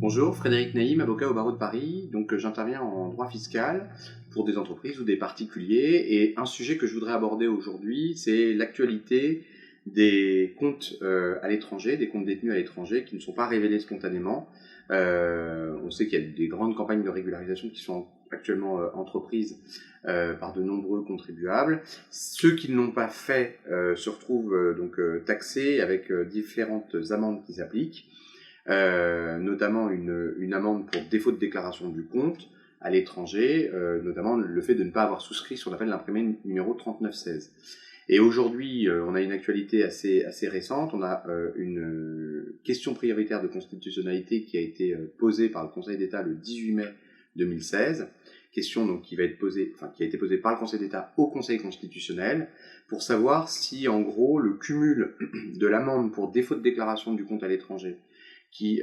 Bonjour, Frédéric Naïm, avocat au barreau de Paris. Donc, j'interviens en droit fiscal pour des entreprises ou des particuliers. Et un sujet que je voudrais aborder aujourd'hui, c'est l'actualité des comptes à l'étranger, des comptes détenus à l'étranger qui ne sont pas révélés spontanément. On sait qu'il y a des grandes campagnes de régularisation qui sont actuellement entreprises par de nombreux contribuables. Ceux qui ne l'ont pas fait se retrouvent taxés avec différentes amendes qui s'appliquent. Notamment une amende pour défaut de déclaration du compte à l'étranger, notamment le fait de ne pas avoir souscrit ce qu'on appelle l'imprimé numéro 3916. Et aujourd'hui, on a une actualité assez récente. On a une question prioritaire de constitutionnalité qui a été posée par le Conseil d'État le 18 mai 2016. Question donc qui a été posée par le Conseil d'État au Conseil constitutionnel pour savoir si, en gros, le cumul de l'amende pour défaut de déclaration du compte à l'étranger qui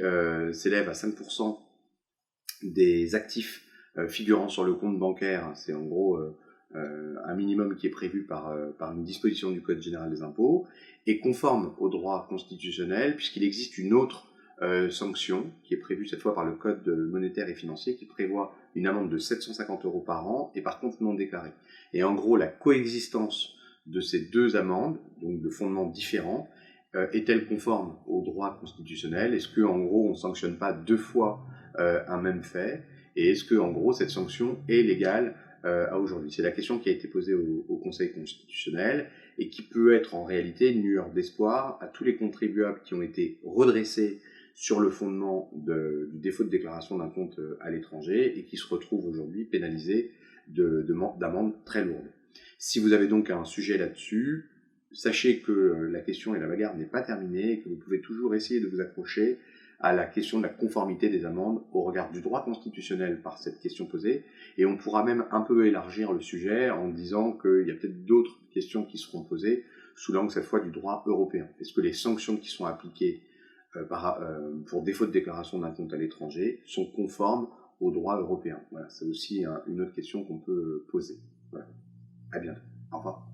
s'élève à 5% des actifs figurant sur le compte bancaire, c'est en gros un minimum qui est prévu par une disposition du Code général des impôts, est conforme au droit constitutionnel, puisqu'il existe une autre sanction qui est prévue cette fois par le Code monétaire et financier, qui prévoit une amende de 750 € par an, et par contre non déclarée. Et en gros, la coexistence de ces deux amendes, donc de fondements différents, est-elle conforme au droit constitutionnel? Est-ce qu'en gros, on ne sanctionne pas deux fois un même fait? Et est-ce qu'en gros, cette sanction est légale à aujourd'hui? C'est la question qui a été posée au Conseil constitutionnel et qui peut être en réalité une lueur d'espoir à tous les contribuables qui ont été redressés sur le fondement du défaut de déclaration d'un compte à l'étranger et qui se retrouvent aujourd'hui pénalisés d'amendes très lourdes. Si vous avez donc un sujet là-dessus, sachez que la question et la bagarre n'est pas terminée et que vous pouvez toujours essayer de vous accrocher à la question de la conformité des amendes au regard du droit constitutionnel par cette question posée. Et on pourra même un peu élargir le sujet en disant qu'il y a peut-être d'autres questions qui seront posées sous l'angle cette fois du droit européen. Est-ce que les sanctions qui sont appliquées pour défaut de déclaration d'un compte à l'étranger sont conformes au droit européen? Voilà, c'est aussi une autre question qu'on peut poser. Voilà. À bientôt. Au revoir.